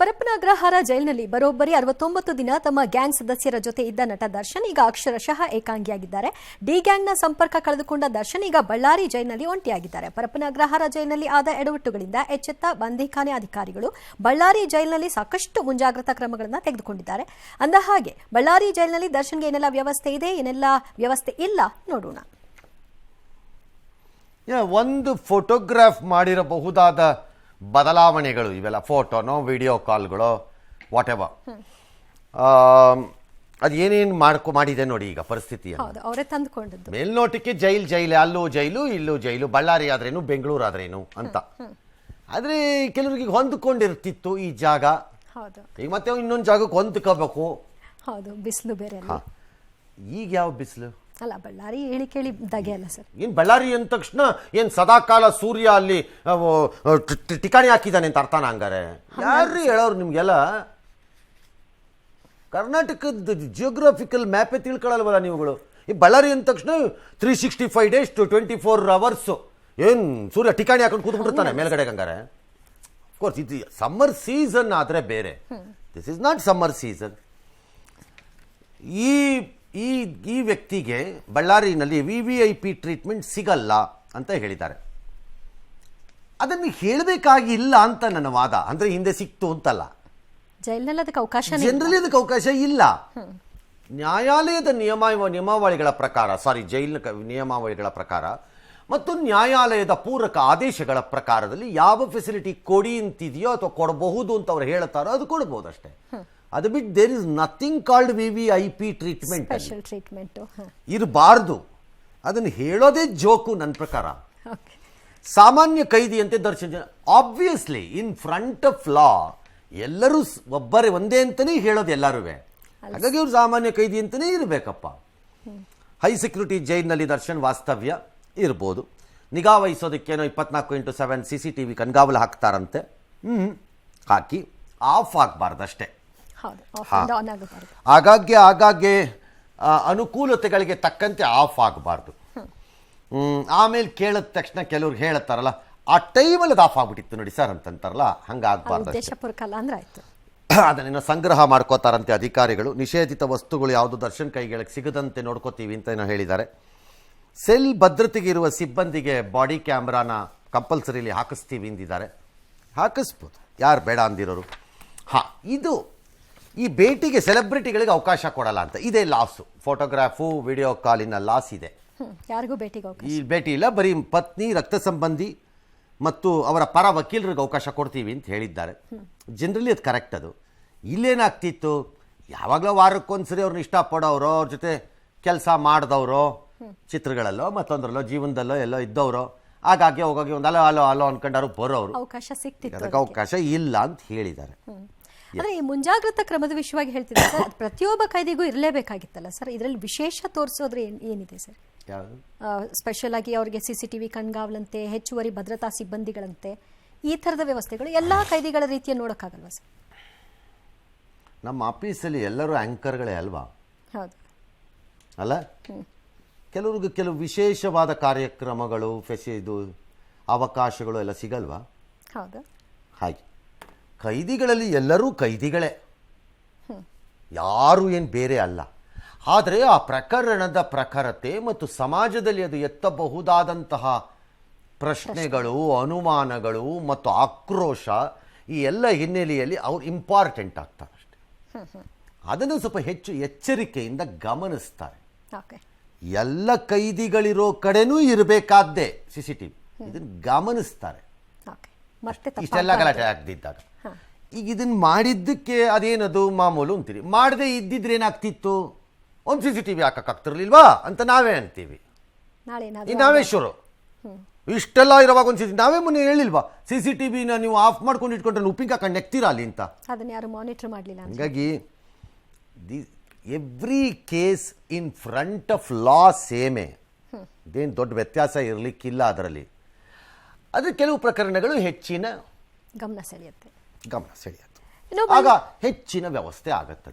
ಪರಪ್ಪನ ಅಗ್ರಹಾರ ಜೈಲಿನಲ್ಲಿ ಬರೋಬ್ಬರಿ 69 ದಿನ ತಮ್ಮ ಗ್ಯಾಂಗ್ ಸದಸ್ಯರ ಜೊತೆ ಇದ್ದ ನಟ ದರ್ಶನ್ ಈಗ ಅಕ್ಷರಶಃ ಏಕಾಂಗಿಯಾಗಿದ್ದಾರೆ. ಡಿ ಗ್ಯಾಂಗ್ನ ಸಂಪರ್ಕ ಕಳೆದುಕೊಂಡ ದರ್ಶನ್ ಈಗ ಬಳ್ಳಾರಿ ಜೈಲಿನಲ್ಲಿ ಒಂಟಿಯಾಗಿದ್ದಾರೆ. ಪರಪ್ಪನ ಅಗ್ರಹಾರ ಜೈಲಿನಲ್ಲಿ ಆದ ಎಡವಟ್ಟುಗಳಿಂದ ಎಚ್ಚೆತ್ತ ಬಂದಿಖಾನೆ ಅಧಿಕಾರಿಗಳು ಬಳ್ಳಾರಿ ಜೈಲಿನಲ್ಲಿ ಸಾಕಷ್ಟು ಮುಂಜಾಗ್ರತಾ ಕ್ರಮಗಳನ್ನು ತೆಗೆದುಕೊಂಡಿದ್ದಾರೆ. ಅಂದಹಾಗೆ ಬಳ್ಳಾರಿ ಜೈಲಿನಲ್ಲಿ ದರ್ಶನ್ಗೆ ಏನೆಲ್ಲ ವ್ಯವಸ್ಥೆ ಇದೆ, ಏನೆಲ್ಲ ವ್ಯವಸ್ಥೆ ಇಲ್ಲ ನೋಡೋಣ. ಒಂದು ಫೋಟೋಗ್ರಾಫ್ ಮಾಡಿರಬಹುದಾದ ಬದಲಾವಣೆಗಳು ಇವೆಲ್ಲ, ಫೋಟೋನೋ ವಿಡಿಯೋ ಕಾಲ್ಗಳು ವಾಟ್ ಎವರ್, ಅದು ಏನೇನು ಮಾಡಿದೆ ನೋಡಿ ಈಗ ಪರಿಸ್ಥಿತಿ. ಅವರೇ ತಂದುಕೊಂಡದ್ದು ಮೇಲ್ನೋಟಕ್ಕೆ ಜೈಲು ಅಲ್ಲೂ ಜೈಲು ಇಲ್ಲೂ ಜೈಲು, ಬಳ್ಳಾರಿ ಆದ್ರೇನು ಬೆಂಗಳೂರು ಆದ್ರೇನು ಅಂತ. ಆದ್ರೆ ಕೆಲವರಿಗೆ ಹೊಂದ್ಕೊಂಡಿರ್ತಿತ್ತು ಈ ಜಾಗ, ಈಗ ಮತ್ತೆ ಇನ್ನೊಂದು ಜಾಗಕ್ಕೆ ಹೊಂದ್ಕೋಬೇಕು. ಹೌದು, ಬಿಸಿಲು ಬೇರೆ. ಈಗ ಯಾವ ಬಿಸಿಲು ಅಲ್ಲ, ಬಳ್ಳಾರಿ ಹೇಳಿ ಕೇಳಿ ದಗೆ ಅಲ್ಲ ಸರ್. ಏನ್ ಬಳ್ಳಾರಿ ಅಂದ ತಕ್ಷಣ ಏನ್ ಸದಾಕಾಲ ಸೂರ್ಯ ಅಲ್ಲಿ ಟಿಕಾಣಿ ಹಾಕಿದ್ದಾನೆ ಅಂತ ಅರ್ಥನ? ಹಂಗಾರೆ ಯಾರು ಹೇಳೋರು ನಿಮ್ಗೆಲ್ಲ? ಕರ್ನಾಟಕದ ಜಿಯೋಗ್ರಫಿಕಲ್ ಮ್ಯಾಪೇ ತಿಳ್ಕೊಳ್ಳಲ್ವಲ್ಲ ನೀವುಗಳು? ಈ ಬಳ್ಳಾರಿ ಅಂದ ತಕ್ಷಣ 365 days to 24 hours ಏನ್ ಸೂರ್ಯ ಟಿಕಾಣಿ ಹಾಕೊಂಡು ಕೂತ್ಬಿಟ್ಟಿರ್ತಾನೆ ಮೇಲ್ಗಡೆ. ಹಂಗಾರೆ ಕೋರ್ಸ್ ಇದು ಸಮ್ಮರ್ ಸೀಸನ್ ಆದ್ರೆ ಬೇರೆ, this is not summer season. ಈ ವ್ಯಕ್ತಿಗೆ ಬಳ್ಳಾರಿನಲ್ಲಿ VVIP ಟ್ರೀಟ್ಮೆಂಟ್ ಸಿಗಲ್ಲ ಅಂತ ಹೇಳಿದ್ದಾರೆ. ಅದನ್ನು ಹೇಳಬೇಕಾಗಿಲ್ಲ ಅಂತ ನನ್ನ ವಾದ. ಅಂದ್ರೆ ಹಿಂದೆ ಸಿಕ್ತು ಅಂತಲ್ಲ, ಜೈಲಿನಲ್ಲಿ ಅದಕ್ಕೆ ಅವಕಾಶ, ಜನರಲಿ ಅದಕ್ಕೆ ಅವಕಾಶ ಇಲ್ಲ. ನ್ಯಾಯಾಲಯದ ನಿಯಮಾವಳಿಗಳ ಪ್ರಕಾರ, ಜೈಲಿನ ನಿಯಮಾವಳಿಗಳ ಪ್ರಕಾರ ಮತ್ತು ನ್ಯಾಯಾಲಯದ ಪೂರಕ ಆದೇಶಗಳ ಪ್ರಕಾರದಲ್ಲಿ ಯಾವ ಫೆಸಿಲಿಟಿ ಕೊಡಿ ಅಂತಿದೆಯೋ ಅಥವಾ ಕೊಡಬಹುದು ಅಂತ ಅವ್ರು ಹೇಳ್ತಾರೋ ಅದು ಕೊಡಬಹುದು ಅಷ್ಟೇ. ಅದು ಬಿಟ್ಟು there is nothing called VVIP treatment ಇರಬಾರ್ದು. ಅದನ್ನು ಹೇಳೋದೇ ಜೋಕು ನನ್ನ ಪ್ರಕಾರ. ಸಾಮಾನ್ಯ ಕೈದಿಯಂತೆ Darshan obviously in front of law ಎಲ್ಲರೂ ಒಬ್ಬರೇ ಒಂದೇ ಅಂತಾನೆ ಹೇಳೋದು ಎಲ್ಲರೂ. ಹಾಗಾಗಿ ಅವ್ರು ಸಾಮಾನ್ಯ ಕೈದಿ ಅಂತಾನೆ ಇರಬೇಕಪ್ಪ. ಹೈ ಸೆಕ್ಯೂರಿಟಿ ಜೈಲಿನಲ್ಲಿ ದರ್ಶನ್ ವಾಸ್ತವ್ಯ ಇರ್ಬೋದು. ನಿಗಾ ವಹಿಸೋದಕ್ಕೇನೋ 24x7 CCTV ಕಣ್ಗಾವಲು ಹಾಕ್ತಾರಂತೆ. ಹಾಕಿ ಆಫ್ ಆಗಬಾರ್ದಷ್ಟೇ. ಆಗಾಗ್ಗೆ ಅನುಕೂಲತೆಗಳಿಗೆ ತಕ್ಕಂತೆ ಆಫ್ ಆಗಬಾರ್ದು. ಆಮೇಲೆ ಕೇಳಿದ ತಕ್ಷಣ ಕೆಲವ್ರು ಹೇಳ್ತಾರಲ್ಲ, ಆ ಟೈಮಲ್ಲಿ ಅದು ಆಫ್ ಆಗ್ಬಿಟ್ಟಿತ್ತು ನೋಡಿ ಸರ್ ಅಂತಂತಾರಲ್ಲ, ಹಂಗಾಗಬಾರ್ದು. ಅದನ್ನ ಸಂಗ್ರಹ ಮಾಡ್ಕೋತಾರಂತೆ ಅಧಿಕಾರಿಗಳು. ನಿಷೇಧಿತ ವಸ್ತುಗಳು ಯಾವುದು ದರ್ಶನ್ ಕೈಗಳಿಗೆ ಸಿಗದಂತೆ ನೋಡ್ಕೋತೀವಿ ಅಂತ ಏನೋ ಹೇಳಿದ್ದಾರೆ. ಸೆಲ್ ಭದ್ರತೆಗೆ ಇರುವ ಸಿಬ್ಬಂದಿಗೆ ಬಾಡಿ ಕ್ಯಾಮ್ರಾನ ಕಂಪಲ್ಸರಿಲಿ ಹಾಕಿಸ್ತೀವಿ ಅಂದಿದ್ದಾರೆ. ಹಾಕಿಸ್ಬೋದು, ಯಾರು ಬೇಡ ಅಂದಿರೋರು. ಇದು ಈ ಭೇಟಿಗೆ ಸೆಲೆಬ್ರಿಟಿಗಳಿಗೆ ಅವಕಾಶ ಕೊಡಲ್ಲ ಅಂತ ಇದೇ ಲಾಸು. ಫೋಟೋಗ್ರಾಫು ವಿಡಿಯೋ ಕಾಲಿನ ಲಾಸ್ ಇದೆ. ಯಾರಿಗೂ ಈ ಭೇಟಿ ಇಲ್ಲ, ಬರೀ ಪತ್ನಿ, ರಕ್ತ ಸಂಬಂಧಿ ಮತ್ತು ಅವರ ಪರ ವಕೀಲರಿಗೆ ಅವಕಾಶ ಕೊಡ್ತೀವಿ ಅಂತ ಹೇಳಿದ್ದಾರೆ. ಜನರಲಿ ಅದು ಕರೆಕ್ಟ್. ಅದು ಇಲ್ಲೇನಾಗ್ತಿತ್ತು, ಯಾವಾಗಲೋ ವಾರಕ್ಕೊಂದ್ಸರಿ ಅವ್ರನ್ನ ಇಷ್ಟಪಡೋರು, ಅವ್ರ ಜೊತೆ ಕೆಲಸ ಮಾಡಿದವರು, ಚಿತ್ರಗಳಲ್ಲೋ ಮತ್ತೊಂದ್ರಲ್ಲೋ ಜೀವನದಲ್ಲೋ ಎಲ್ಲೋ ಇದ್ದವರು, ಹಾಗಾಗಿ ಹೋಗಾಗಿ ಒಂದು ಅಲೋ ಅನ್ಕೊಂಡಾರು ಬರೋರು ಅವಕಾಶ ಸಿಕ್ತಿತ್ತು. ಅದಕ್ಕೆ ಅವಕಾಶ ಇಲ್ಲ ಅಂತ ಹೇಳಿದ್ದಾರೆ. ಅಂದ್ರೆ ಈ ಮುಂಜಾಗ್ರತಾ ಕ್ರಮದ ವಿಷಯವಾಗಿ ಹೇಳ್ತಿದ್ದಾರೆ ಸರ್, ಪ್ರತಿಯೊಬ್ಬ ಕೈದಿಗೂ ಇರಲೇಬೇಕಾಗಿತ್ತಲ್ಲ ಸರ್, ಇದರಲ್ಲಿ ವಿಶೇಷ ತೋರಿಸೋದ್ರೆ ಏನಿದೆ ಸರ್? ಸ್ಪೆಷಲ್ ಆಗಿ ಅವರಿಗೆ CCTV ಕಣ್ಗಾವಲಂತೆ, ಹೆಚ್ಚುವರಿ ಭದ್ರತಾ ಸಿಬ್ಬಂದಿಗಳಂತೆ, ಈ ಥರದ ವ್ಯವಸ್ಥೆಗಳು ಎಲ್ಲ ಕೈದಿಗಳ ರೀತಿಯ ನೋಡೋಕ್ಕಾಗಲ್ವಾ ಸರ್? ನಮ್ಮ ಆಫೀಸಲ್ಲಿ ಎಲ್ಲರೂ ಆಂಕರ್ಗಳೇ ಅಲ್ವಾ? ಹೌದು ಅಲ್ಲ, ಕೆಲವ್ರಿಗೆ ಕೆಲವು ವಿಶೇಷವಾದ ಕಾರ್ಯಕ್ರಮಗಳು, ಇದು ಅವಕಾಶಗಳು ಎಲ್ಲ ಸಿಗಲ್ವಾ? ಹೌದು. ಹಾಗೆ ಕೈದಿಗಳಲ್ಲಿ ಎಲ್ಲರೂ ಕೈದಿಗಳೇ, ಯಾರು ಏನು ಬೇರೆ ಅಲ್ಲ. ಆದರೆ ಆ ಪ್ರಕರಣದ ಪ್ರಖರತೆ ಮತ್ತು ಸಮಾಜದಲ್ಲಿ ಅದು ಎತ್ತಬಹುದಾದಂತಹ ಪ್ರಶ್ನೆಗಳು, ಅನುಮಾನಗಳು ಮತ್ತು ಆಕ್ರೋಶ, ಈ ಎಲ್ಲ ಹಿನ್ನೆಲೆಯಲ್ಲಿ ಅವ್ರು ಇಂಪಾರ್ಟೆಂಟ್ ಆಗ್ತಾರೆ ಅಷ್ಟೆ. ಅದನ್ನು ಸ್ವಲ್ಪ ಹೆಚ್ಚು ಎಚ್ಚರಿಕೆಯಿಂದ ಗಮನಿಸ್ತಾರೆ. ಎಲ್ಲ ಕೈದಿಗಳಿರೋ ಕಡೆನೂ ಇರಬೇಕಾದ್ದೇ CCTV, ಇದನ್ನು ಗಮನಿಸ್ತಾರೆ. ಇಷ್ಟೆಲ್ಲ ಗಲಾಟೆ ಆಗದಿದ್ದಾಗ ಈಗ ಇದನ್ನು ಮಾಡಿದ್ದಕ್ಕೆ ಅದೇನದು ಮಾಮೂಲು ಅಂತೀರಿ, ಮಾಡದೆ ಇದ್ದಿದ್ರೆ ಏನಾಗ್ತಿತ್ತು? ಒಂದು CCTV ಹಾಕಕ್ಕಾಗ್ತಿರ್ಲಿಲ್ವಾ ಅಂತ ನಾವೇ ಅಂತೀವಿ. ನಾವೇ ಶುರು ಇಷ್ಟೆಲ್ಲ ಇರುವಾಗ ಒಂದು ನಾವೇ ಮೊನ್ನೆ ಹೇಳಿಲ್ವಾ, CCTVನ ನೀವು ಆಫ್ ಮಾಡ್ಕೊಂಡು ಇಟ್ಕೊಂಡ್ರೆ ಉಪ್ಪಿಗೆ ಹಾಕೊಂಡು ನೆಕ್ತೀರಾ ಅಲ್ಲಿ ಅಂತ. ಅದನ್ನ ಯಾರು ಮಾನಿಟರ್ ಮಾಡಲಿಲ್ಲ. ಹಾಗಾಗಿ every case in front of law ಸೇಮೇ, ಇದೇನು ದೊಡ್ಡ ವ್ಯತ್ಯಾಸ ಇರಲಿಕ್ಕಿಲ್ಲ ಅದರಲ್ಲಿ. ಅದು ಕೆಲವು ಪ್ರಕರಣಗಳು ಹೆಚ್ಚಿನ ಗಮನ ಸೆಳೆಯುತ್ತೆ, ಆಗ ಹೆಚ್ಚಿನ ವ್ಯವಸ್ಥೆ ಆಗತ್ತೆ.